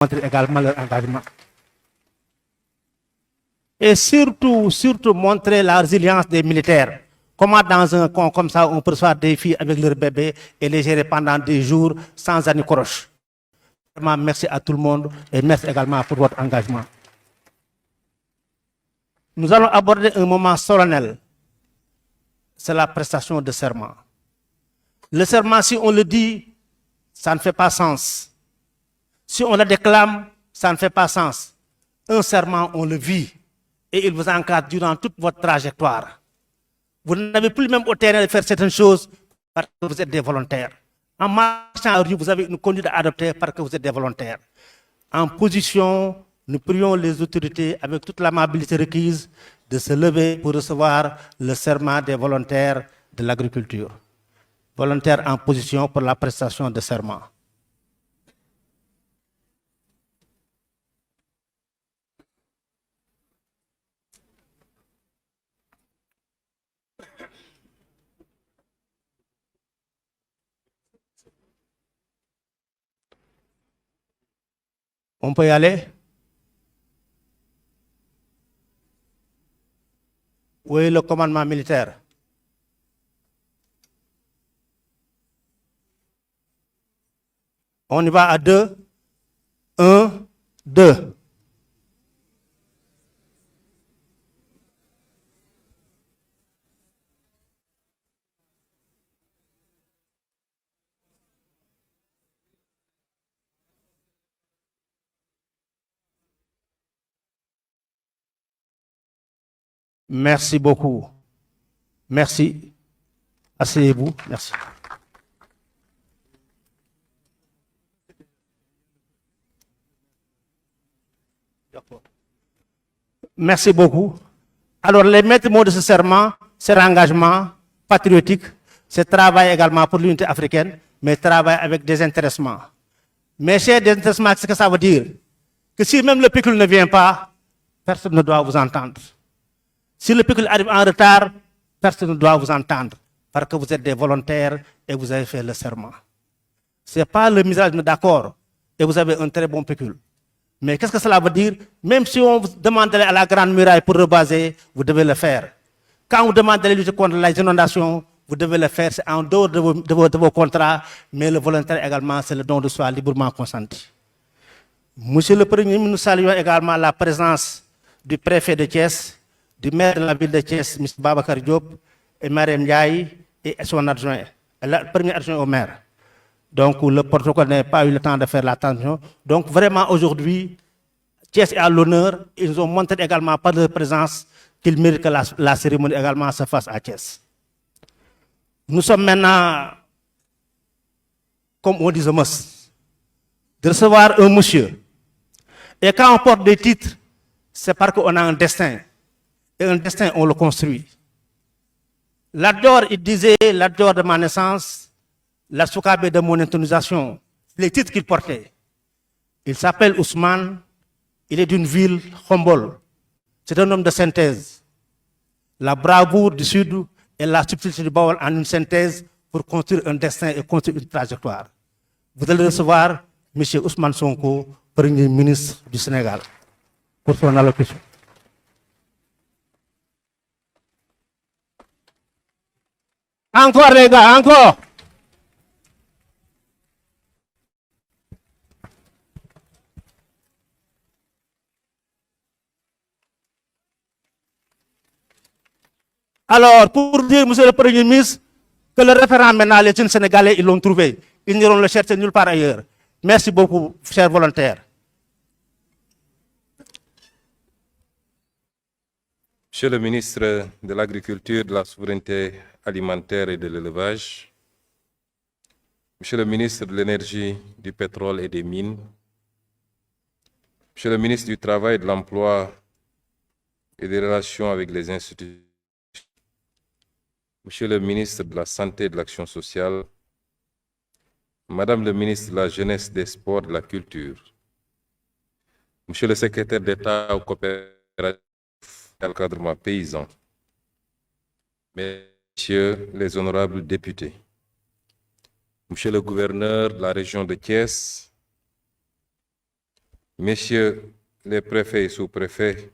montrer également leur engagement. Et surtout montrer la résilience des militaires. Comment dans un camp comme ça, on peut recevoir des filles avec leurs bébés et les gérer pendant des jours sans anicroche. Vraiment, merci à tout le monde et merci également pour votre engagement. Nous allons aborder un moment solennel. C'est la prestation de serment. Le serment, si on le dit, ça ne fait pas sens. Si on le déclame, ça ne fait pas sens. Un serment, on le vit et il vous encadre durant toute votre trajectoire. Vous n'avez plus même au terrain de faire certaines choses parce que vous êtes des volontaires. En marchant à rue, vous avez une conduite à adopter parce que vous êtes des volontaires. En position, nous prions les autorités avec toute l'amabilité requise de se lever pour recevoir le serment des volontaires de l'agriculture. Volontaires en position pour la prestation de serment. On peut y aller? Où est le commandement militaire? On y va à 2. 1, 2. Merci beaucoup. Merci. Asseyez-vous. Merci. Merci beaucoup. Alors, les maîtres mots de ce serment, c'est l'engagement patriotique, c'est travail également pour l'unité africaine, mais travail avec désintéressement. Mais chez désintéressement, qu'est-ce que ça veut dire? Que si même le pécule ne vient pas, personne ne doit vous entendre. Si le pécule arrive en retard, personne ne doit vous entendre, parce que vous êtes des volontaires et vous avez fait le serment. Ce n'est pas le misérable, d'accord, et vous avez un très bon pécule. Mais qu'est-ce que cela veut dire? Même si on vous demande d'aller à la Grande Muraille pour rebaser, vous devez le faire. Quand on vous demande d'aller lutter contre les inondations, vous devez le faire. C'est en dehors de vos contrats, mais le volontaire également, c'est le don de soi librement consenti. Monsieur le Premier ministre, nous saluons également la présence du préfet de Thiès, du maire de la ville de Thiès, M. Babacar Diop, et Mariam Ndiaye, et son adjoint, le premier adjoint au maire. Donc, le protocole n'a pas eu le temps de faire l'attention. Donc, vraiment, aujourd'hui, Thiès est à l'honneur. Ils nous ont montré également par leur présence qu'ils méritent que la cérémonie également se fasse à Thiès. Nous sommes maintenant, comme on dit, de recevoir un monsieur. Et quand on porte des titres, c'est parce qu'on a un destin. Et un destin, on le construit. L'adore, il disait, l'adore de ma naissance, la Soukabe de mon intronisation, les titres qu'il portait. Il s'appelle Ousmane, il est d'une ville, Khombol. C'est un homme de synthèse. La bravoure du Sud et la subtilité du Baol en une synthèse pour construire un destin et construire une trajectoire. Vous allez recevoir M. Ousmane Sonko, Premier ministre du Sénégal, pour son allocution. Encore les gars, encore. Alors, pour dire, monsieur le Premier ministre, que le référent maintenant, les jeunes Sénégalais, ils l'ont trouvé. Ils n'iront le chercher nulle part ailleurs. Merci beaucoup, chers volontaires. Monsieur le ministre de l'Agriculture, de la Souveraineté alimentaire et de l'Élevage, Monsieur le ministre de l'Énergie, du Pétrole et des Mines, Monsieur le ministre du Travail, de l'Emploi et des Relations avec les institutions, Monsieur le ministre de la Santé et de l'Action sociale, Madame le ministre de la Jeunesse, des Sports et de la Culture, Monsieur le secrétaire d'État aux coopératives et à l'encadrement paysan, Messieurs les honorables députés, Monsieur le gouverneur de la région de Thiès, Messieurs les préfets et sous-préfets,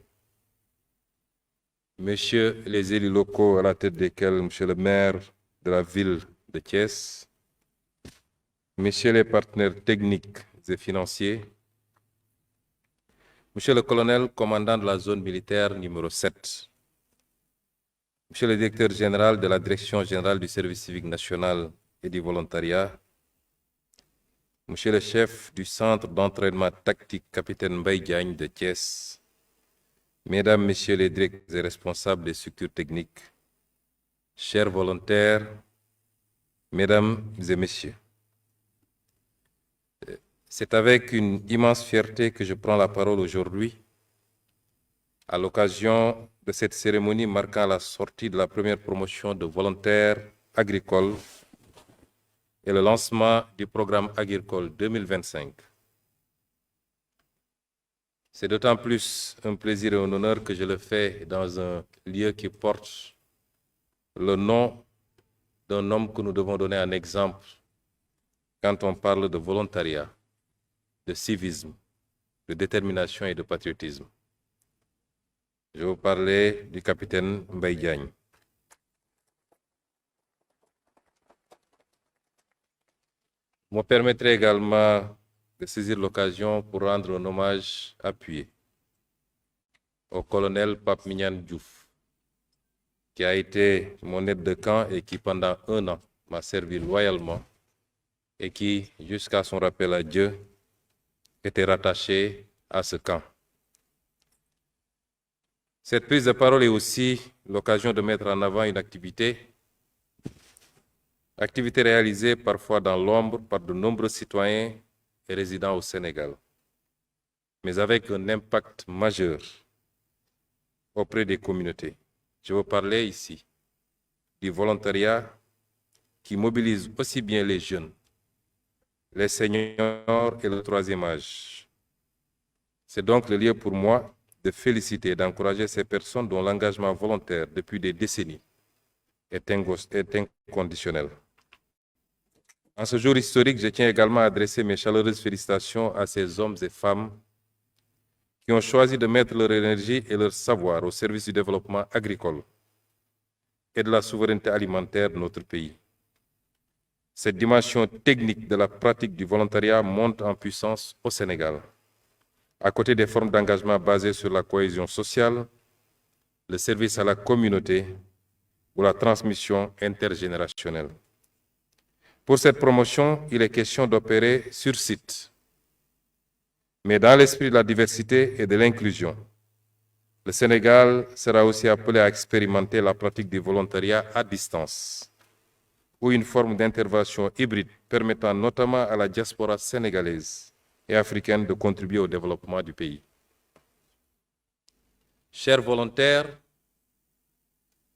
Messieurs les élus locaux à la tête desquels Monsieur le maire de la ville de Thiès, Messieurs les partenaires techniques et financiers, Monsieur le colonel commandant de la zone militaire numéro 7, Monsieur le directeur général de la Direction générale du service civique national et du volontariat, Monsieur le chef du centre d'entraînement tactique capitaine Mbaye Diagne de Thiès, Mesdames, Messieurs les directeurs et responsables des structures techniques, chers volontaires, Mesdames et Messieurs, c'est avec une immense fierté que je prends la parole aujourd'hui à l'occasion de cette cérémonie marquant la sortie de la première promotion de volontaires agricoles et le lancement du programme agricole 2025. C'est d'autant plus un plaisir et un honneur que je le fais dans un lieu qui porte le nom d'un homme que nous devons donner un exemple quand on parle de volontariat, de civisme, de détermination et de patriotisme. Je vais vous parler du capitaine Mbaye Diagne. Vous me permettrez également de saisir l'occasion pour rendre un hommage appuyé au colonel Pape Mignane Diouf, qui a été mon aide de camp et qui pendant 1 an m'a servi loyalement et qui, jusqu'à son rappel à Dieu, était rattaché à ce camp. Cette prise de parole est aussi l'occasion de mettre en avant une activité réalisée parfois dans l'ombre par de nombreux citoyens et résidents au Sénégal, mais avec un impact majeur auprès des communautés. Je veux parler ici du volontariat qui mobilise aussi bien les jeunes, les seniors et le troisième âge. C'est donc le lieu pour moi de féliciter et d'encourager ces personnes dont l'engagement volontaire depuis des décennies est inconditionnel. En ce jour historique, je tiens également à adresser mes chaleureuses félicitations à ces hommes et femmes qui ont choisi de mettre leur énergie et leur savoir au service du développement agricole et de la souveraineté alimentaire de notre pays. Cette dimension technique de la pratique du volontariat monte en puissance au Sénégal. À côté des formes d'engagement basées sur la cohésion sociale, le service à la communauté ou la transmission intergénérationnelle. Pour cette promotion, il est question d'opérer sur site, mais dans l'esprit de la diversité et de l'inclusion. Le Sénégal sera aussi appelé à expérimenter la pratique du volontariat à distance, ou une forme d'intervention hybride permettant notamment à la diaspora sénégalaise et africaine de contribuer au développement du pays. Chers volontaires,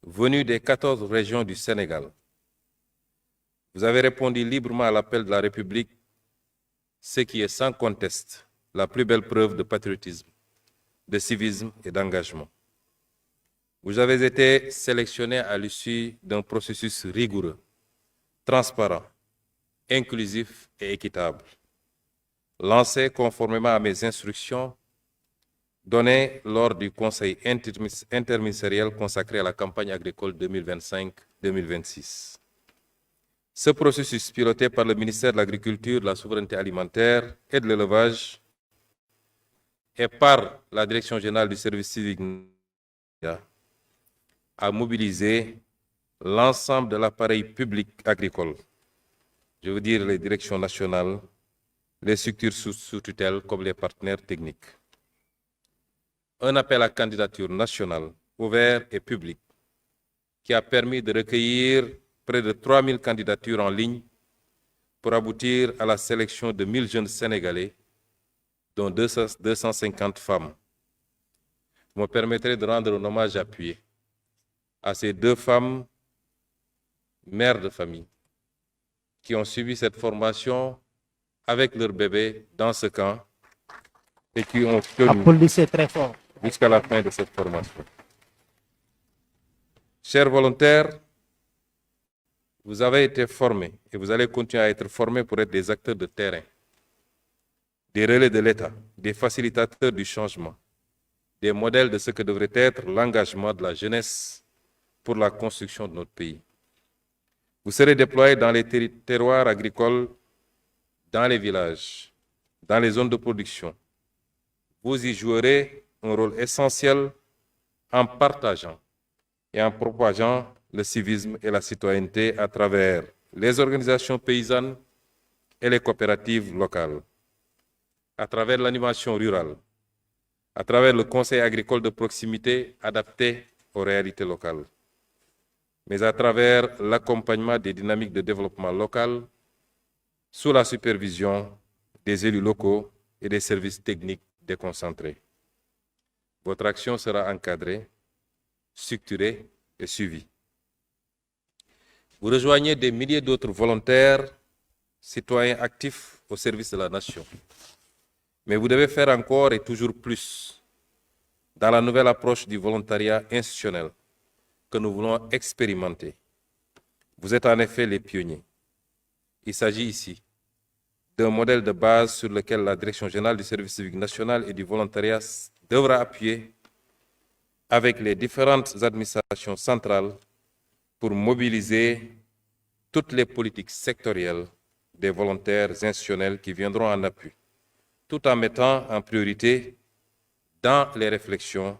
venus des 14 régions du Sénégal, vous avez répondu librement à l'appel de la République, ce qui est sans conteste la plus belle preuve de patriotisme, de civisme et d'engagement. Vous avez été sélectionnés à l'issue d'un processus rigoureux, transparent, inclusif et équitable, lancé conformément à mes instructions données lors du Conseil interministériel consacré à la campagne agricole 2025-2026. Ce processus, piloté par le ministère de l'Agriculture, de la Souveraineté alimentaire et de l'Élevage et par la Direction générale du service civique, a mobilisé l'ensemble de l'appareil public agricole, je veux dire les directions nationales, les structures sous tutelle comme les partenaires techniques. Un appel à candidature nationale, ouvert et public, qui a permis de recueillir près de 3000 candidatures en ligne pour aboutir à la sélection de 1000 jeunes Sénégalais, dont 250 femmes. Vous me permettrez de rendre un hommage appuyé à ces 2 femmes, mères de famille, qui ont suivi cette formation avec leur bébé dans ce camp et qui ont tenu jusqu'à la fin de cette formation. Chers volontaires, vous avez été formés et vous allez continuer à être formés pour être des acteurs de terrain. des relais de l'État, des facilitateurs du changement, des modèles de ce que devrait être l'engagement de la jeunesse pour la construction de notre pays. Vous serez déployés dans les terroirs agricoles, dans les villages, dans les zones de production. Vous y jouerez un rôle essentiel en partageant et en propageant le civisme et la citoyenneté à travers les organisations paysannes et les coopératives locales, à travers l'animation rurale, à travers le conseil agricole de proximité adapté aux réalités locales, mais à travers l'accompagnement des dynamiques de développement local sous la supervision des élus locaux et des services techniques déconcentrés. Votre action sera encadrée, structurée et suivie. Vous rejoignez des milliers d'autres volontaires, citoyens actifs au service de la nation. Mais vous devez faire encore et toujours plus dans la nouvelle approche du volontariat institutionnel que nous voulons expérimenter. Vous êtes en effet les pionniers. Il s'agit ici d'un modèle de base sur lequel la Direction générale du service civique national et du volontariat devra appuyer avec les différentes administrations centrales pour mobiliser toutes les politiques sectorielles des volontaires institutionnels qui viendront en appui, tout en mettant en priorité dans les réflexions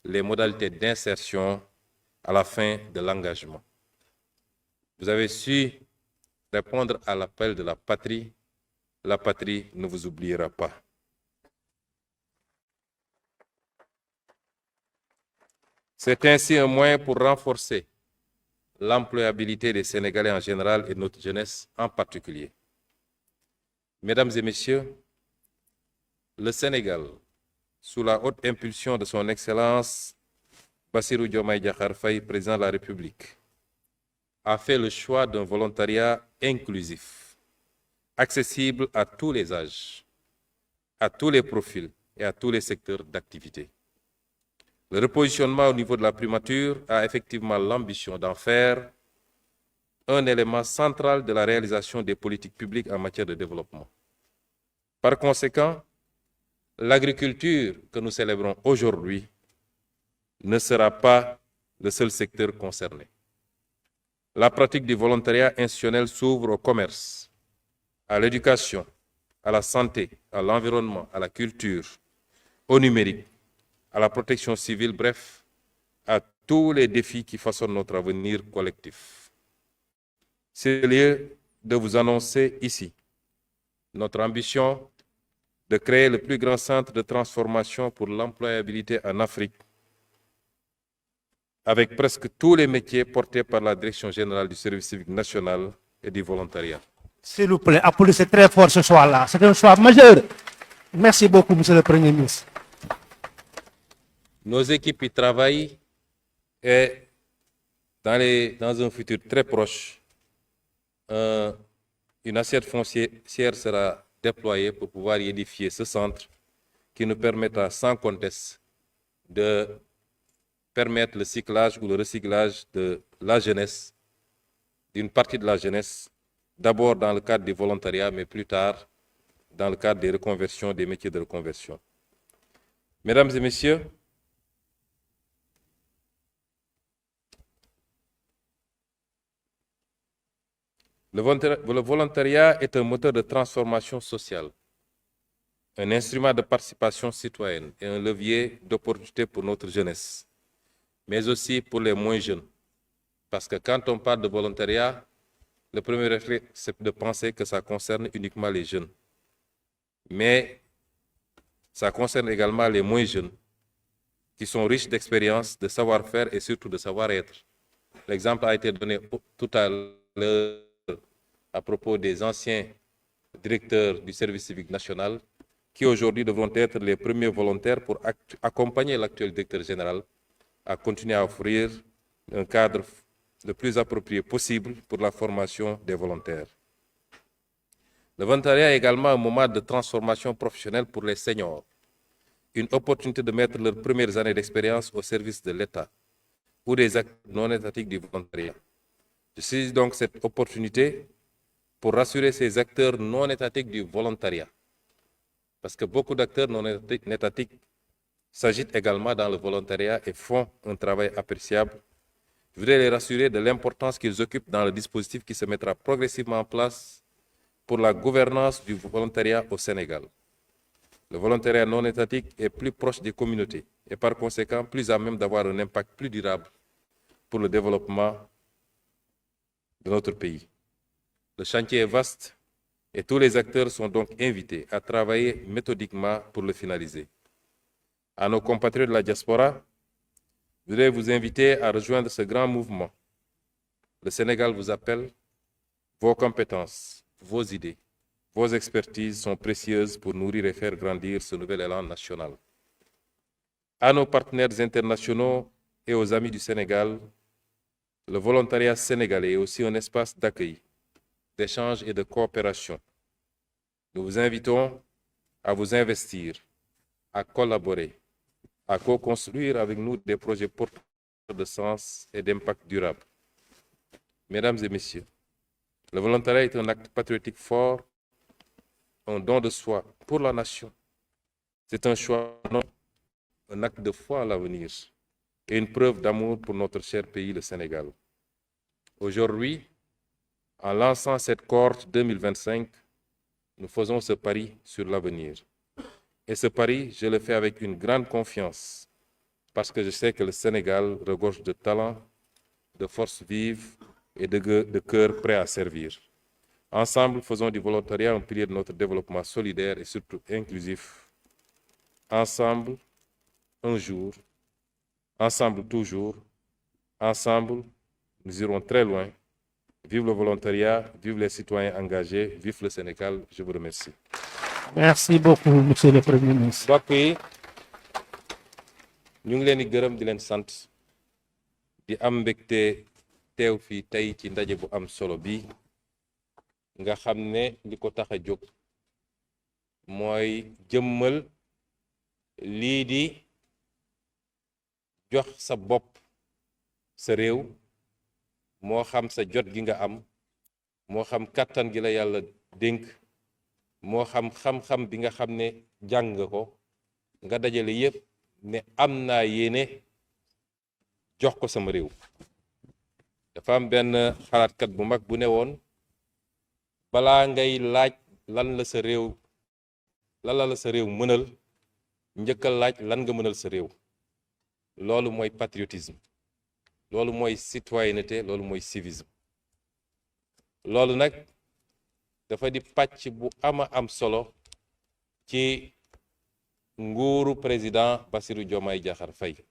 les modalités d'insertion à la fin de l'engagement. Vous avez su répondre à l'appel de la patrie ne vous oubliera pas. C'est ainsi un moyen pour renforcer l'employabilité des Sénégalais en général et de notre jeunesse en particulier. Mesdames et messieurs, le Sénégal, sous la haute impulsion de son Excellence Bassirou Diomaye Diakhar Faye, président de la République, a fait le choix d'un volontariat inclusif, accessible à tous les âges, à tous les profils et à tous les secteurs d'activité. Le repositionnement au niveau de la primature a effectivement l'ambition d'en faire un élément central de la réalisation des politiques publiques en matière de développement. Par conséquent, l'agriculture que nous célébrons aujourd'hui ne sera pas le seul secteur concerné. La pratique du volontariat institutionnel s'ouvre au commerce, à l'éducation, à la santé, à l'environnement, à la culture, au numérique, à la protection civile, bref, à tous les défis qui façonnent notre avenir collectif. C'est le lieu de vous annoncer ici notre ambition de créer le plus grand centre de transformation pour l'employabilité en Afrique, avec presque tous les métiers portés par la Direction générale du service civique national et du volontariat. S'il vous plaît, applaudissez très fort ce choix-là. C'est un choix majeur. Merci beaucoup, Monsieur le Premier ministre. Nos équipes y travaillent et dans un futur très proche, une assiette foncière sera déployée pour pouvoir y édifier ce centre qui nous permettra sans conteste de permettre le cyclage ou le recyclage de la jeunesse, d'une partie de la jeunesse, d'abord dans le cadre du volontariat, mais plus tard dans le cadre des reconversions, des métiers de reconversion. Mesdames et messieurs, le volontariat est un moteur de transformation sociale, un instrument de participation citoyenne et un levier d'opportunité pour notre jeunesse, mais aussi pour les moins jeunes. Parce que quand on parle de volontariat, le premier réflexe, c'est de penser que ça concerne uniquement les jeunes. Mais ça concerne également les moins jeunes, qui sont riches d'expérience, de savoir-faire et surtout de savoir-être. L'exemple a été donné tout à l'heure à propos des anciens directeurs du service civique national, qui aujourd'hui devront être les premiers volontaires pour accompagner l'actuel directeur général à continuer à offrir un cadre le plus approprié possible pour la formation des volontaires. Le volontariat est également un moment de transformation professionnelle pour les seniors, une opportunité de mettre leurs premières années d'expérience au service de l'État ou des actes non étatiques du volontariat. Je saisis donc cette opportunité pour rassurer ces acteurs non étatiques du volontariat parce que beaucoup d'acteurs non étatiques s'agitent également dans le volontariat et font un travail appréciable. Je voudrais les rassurer de l'importance qu'ils occupent dans le dispositif qui se mettra progressivement en place pour la gouvernance du volontariat au Sénégal. Le volontariat non étatique est plus proche des communautés et par conséquent plus à même d'avoir un impact plus durable pour le développement de notre pays. Le chantier est vaste et tous les acteurs sont donc invités à travailler méthodiquement pour le finaliser. À nos compatriotes de la diaspora, je voudrais vous inviter à rejoindre ce grand mouvement. Le Sénégal vous appelle. Vos compétences, vos idées, vos expertises sont précieuses pour nourrir et faire grandir ce nouvel élan national. À nos partenaires internationaux et aux amis du Sénégal, le volontariat sénégalais est aussi un espace d'accueil, d'échange et de coopération. Nous vous invitons à vous investir, à collaborer, à co-construire avec nous des projets porteurs de sens et d'impact durable. Mesdames et messieurs, le volontariat est un acte patriotique fort, un don de soi pour la nation. C'est un choix, un acte de foi à l'avenir et une preuve d'amour pour notre cher pays, le Sénégal. Aujourd'hui, en lançant cette cohorte 2025, nous faisons ce pari sur l'avenir. Et ce pari, je le fais avec une grande confiance, parce que je sais que le Sénégal regorge de talent, de forces vives et de cœurs prêts à servir. Ensemble, faisons du volontariat un pilier de notre développement solidaire et surtout inclusif. Ensemble, un jour, ensemble toujours, ensemble, nous irons très loin. Vive le volontariat, vive les citoyens engagés, vive le Sénégal. Je vous remercie. Merci beaucoup, monsieur le Premier ministre. mbokk yi ñu ngi leen di gërëm di leen sant di am mbégte teew fii tey ci ndaje bu am solo bi nga xam ne li ko tax a jóg mooy jëmmal lii di jox sa bopp sa réew moo xam sa jot gi nga am moo xam kàttan gi la yàlla dénk moo xam xam-xam bi nga xam ne jàng nga ko nga dajale yépp ne am naa yéene jox ko sama réew. dafa am benn xalaatkat bu mag bu ne woon balaa ngay laaj lan la sa réew mënal njëkkal laaj lan nga mënal sa réew. loolu mooy patriotisme, loolu mooy citoyenneté, loolu mooy civisme. loolu nag dafa di pàcc bu am solo ci nguuru président Bassirou Diomaye Diakhar Faye,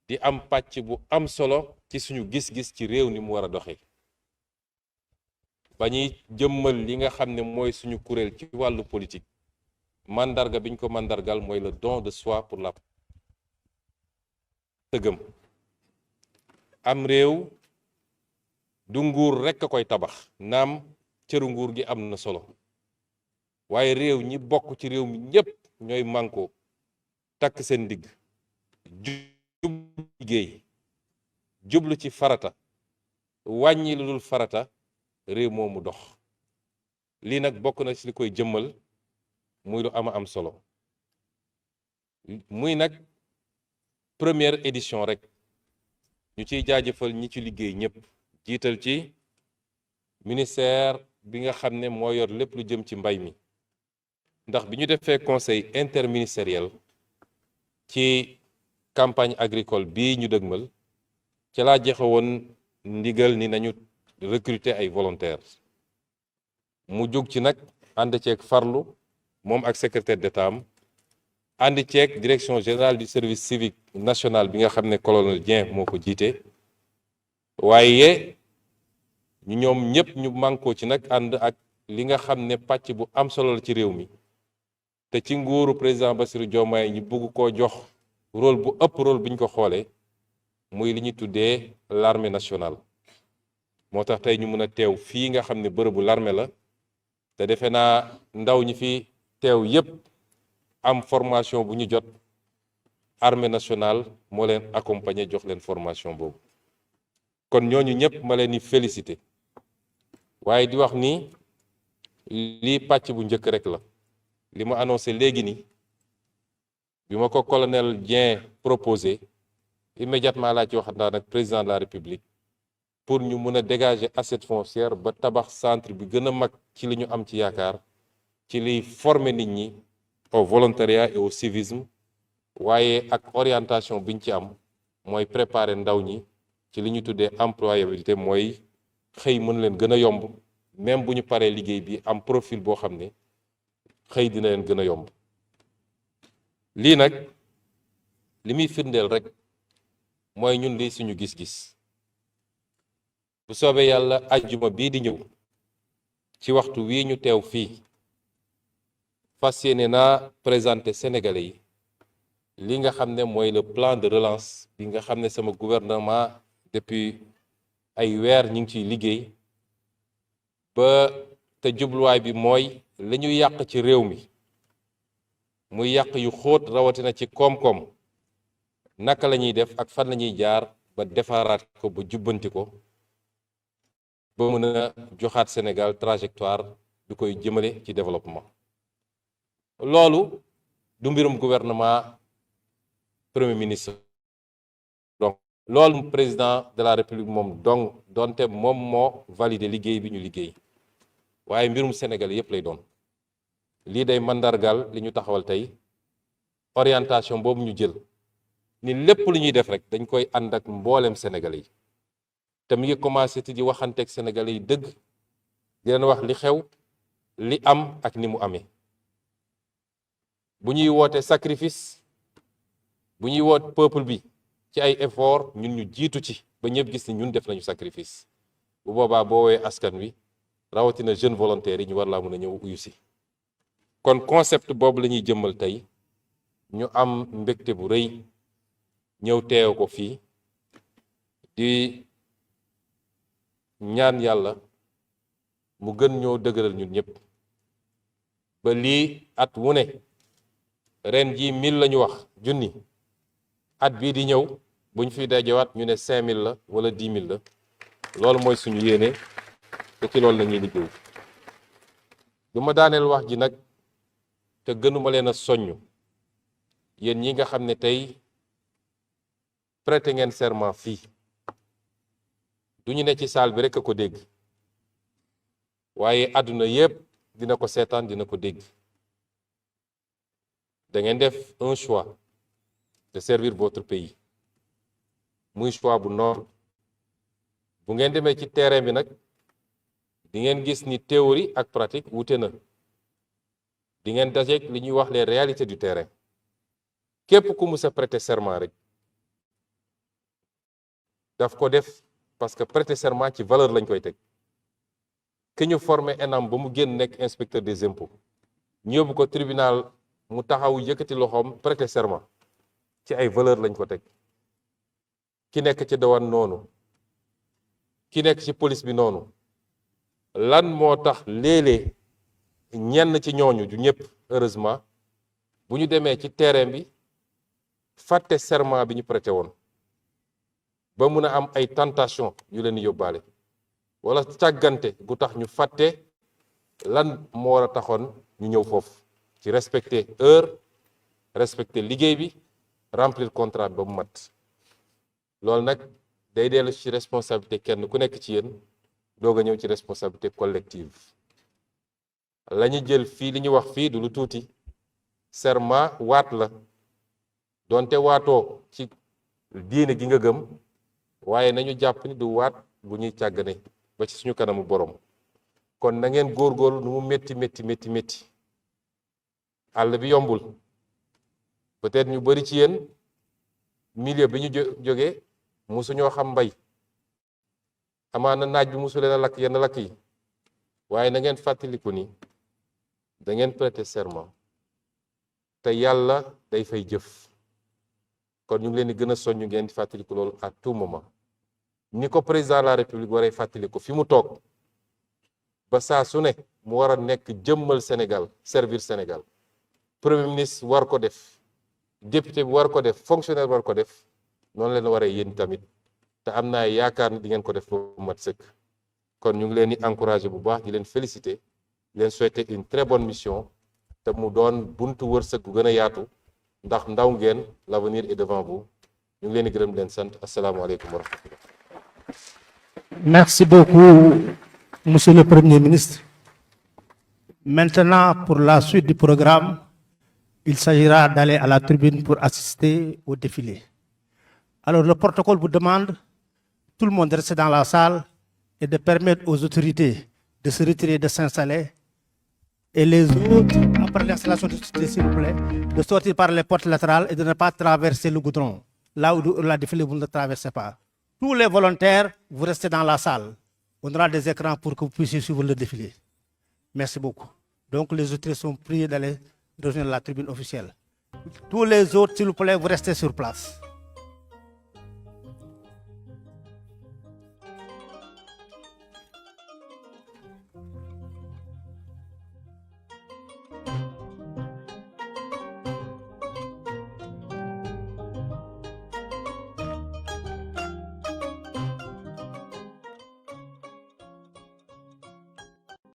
di am pàcc bu am solo ci suñu gis-gis ci réew ni mu war a doxee ba ñuy jëmmal li nga xam ne mooy suñu kuréel ci wàllu politique. mandarga biñ ko mandargal mooy le don de soi pour la tëgëm. am réew du nguur rekk a koy tabax, naam cëru nguur gi am na solo, waaye réew ñi bokk ci réew mi ñépp ñooy mànkoo takk seen ndigg jublu liggéey, jublu ci farata, wàññi lu dul farata, réew moomu dox. lii nag bokk na ci li koy jëmmal muy lu am solo. muy nag première édition rek ñu ciy jaajëfal ñi ci liggéey ñépp, jiital ci ministère bi nga xam ne moo yor lépp lu jëm ci mbay mi. ndax bi ñu defee conseil interministériel ci campagne agricole bii ñu dëgmal ci laa joxe woon ndigal ni nañu recruter ay volontaires. mu jóg ci nag ànd ceeg farlu moom ak secrétaire d'État am, ànd ceeg direction générale du service civique national bi nga xam ne colonel Dieng moo ko jiite. waaye ñoom ñépp ñu mànkoo ci nag ànd ak li nga xam ne pàcc bu am solo la ci réew mi te ci nguuru président Bassirou Diomaye ñu bëgg koo jox rôle bu ëpp rôle bi ñu ko xoolee, muy li ñuy tuddee l'armée nationale. moo tax tey ñu mën a teew fii nga xam ne bërëbu l'armée la te defe naa ndaw ñi fi teew yépp am formation bu ñu jot, armée nationale moo leen accompagner jox leen formation boobu. kon ñooñu ñépp ma leen di féliciter, waaye di wax ni lii pàcc bu njëkk rek la. li ma annoncé léegi ni bi ma ko colonel Dieng proposé immédiatement laa ci waxtaan ak président de la République pour ñu mën a dégager assiette foncière ba tabax centre bi gën a mag ci li ñu am ci yaakaar ci liy former nit ñi au volontariat et au civisme waaye ak orientation biñ ci am mooy préparer ndaw ñi ci li ñu tuddee employabilité mooy xëy mën leen gën a yomb même bu ñu paree liggéey bi am profil boo xam ne xëy dina leen gën a yomb lii nag li muy firndeel rek mooy ñun lii suñu gis-gis bu soobee yàlla ajjuma bii di ñëw ci waxtu wii ñu teew fii fas yéene naa présenter Sénégalais yi li nga xam ne mooy le plan de relance bi nga xam ne sama gouvernement depuis ay weer ñu ngi ciy liggéey ba te jubluwaay bi mooy li ñu yàq ci réew mi muy yàq yu xóot rawatina ci koom-koom naka la ñuy def ak fan la ñuy jaar ba defaraat ko ba jubbanti ko ba mën a joxaat Sénégal trajectoire bi koy jëmale ci développement loolu du mbirum gouvernement premier ministre donc loolu président de la république moom donc donte moom moo validé liggéey bi ñu liggéey waaye mbirum Sénégal yépp lay doon lii day mandargal li ñu taxawal tey orientation boobu ñu jël ni lépp lu ñuy def rek dañ koy ànd ak mboolem Sénégalais yi te mi ngi commencé ti di waxanteeg Sénégalais yi dëgg di leen wax li xew li am ak ni mu amee bu ñuy woote sacrifice bu ñuy woot peuple bi ci ay effort ñun ñu jiitu ci ba ñëpp gis ni ñun def nañu sacrifice bu boobaa boo woowee askan wi rawatina jeune volontaire yi ñu war laa mën a ñëw uyu si kon concept boobu la ñuy jëmmal tey ñu am mbégte bu rëy ñëw teew ko fii di ñaan yàlla mu gën ñoo dëgëral ñun ñëpp ba lii at wu ne ren jii 1000 la ñu wax junni at bii di ñëw buñ fi dajewaat ñu ne 5000 la wala 10 000 la loolu mooy suñu yéene te ci loolu la ñuy liggéey du ma daaneel wax ji nag te gënuma leen a soññ yéen ñi nga xam ne tey prêter ngeen serment fii du ñu ne ci salle bi rek a ko dégg waaye àdduna yépp dina ko seetaan dina ko dégg da ngeen def un choix de servir votre pays muy choix bu noble bu ngeen demee ci terrain bi nag di ngeen gis ni théorie ak pratique wuute na di ngeen dajeek li ñuy wax les réalités du terrain képp ku mus a prêter serment rek daf ko def parce que prêter serment ci valeur lañ koy teg ki ñu formé ENAM ba mu génn nekk inspecteur des impôts ñu yóbbu ko tribunal mu taxaw yëkkati loxoom prêter serment ci ay valeur lañ ko teg ki nekk ci douane noonu ki nekk ci police bi noonu lan moo tax léeg-léeg ñenn ci ñooñu du ñëpp heureusement bu ñu demee ci terrain bi fàtte serment bi ñu prêté woon ba mun a am ay tentation yu leen yóbbaale wala càggante gu tax ñu fàtte lan moo war a taxoon ñu ñëw foofu ci respecter heure respecter liggéey bi remplir contrat ba mu mat loolu nag day dellu ci responsabilité kenn ku nekk ci yéen doog a ñëw ci responsabilité collective la ñu jël fii li ñu wax fii du lu tuuti serment waat la donte waatoo ci diine gi nga gëm waaye nañu jàpp ni du waat bu ñuy càggane ba ci suñu kanamu borom kon na ngeen góorgóorlu nu mu métti àll bi yombul peut-être ñu bari ci yéen milieu bi ñu jógee musuñoo xam mbay amaana naaj bi musu leen a lakk yenn lakk yi waaye na ngeen fàttaliku ni da ngeen prêter serment te yàlla day fay jëf kon ñu ngi leen di gën a soññu ngeen di fàttaliku loolu à tout moment ni ko président de la république waree fàttaliku fi mu toog ba saa su ne mu war a nekk jëmmal Sénégal servir Sénégal premier ministre war ko def député bi war ko def fonctionnaire war ko def noonu leen waree yéen tamit te am naa yaakaar ni di ngeen ko def ba mat sëkk kon ñu ngi leen di encourager bu baax di leen féliciter di leen souhaiter une très bonne mission te mu doon buntu wërsëg bu gën a yaatu ndax ndaw ngeen l'avenir est devant vous ñu ngi leen di gërëm leen sant asalaamaaleykum wa rahmatullah. Merci beaucoup, Monsieur le Premier ministre. Maintenant, pour la suite du programme, il s'agira d'aller à la tribune pour assister au défilé. Alors, le protocole vous demande, tout le monde de rester dans la salle et de permettre aux autorités de se retirer, de s'installer. Et les autres, après l'installation du s'il vous plaît, de sortir par les portes latérales et de ne pas traverser le goudron. Là où la défilé, vous ne le traversez pas. Tous les volontaires, vous restez dans la salle. On aura des écrans pour que vous puissiez suivre le défilé. Merci beaucoup. Donc, les autorités sont priés d'aller rejoindre la tribune officielle. Tous les autres, s'il vous plaît, vous restez sur place.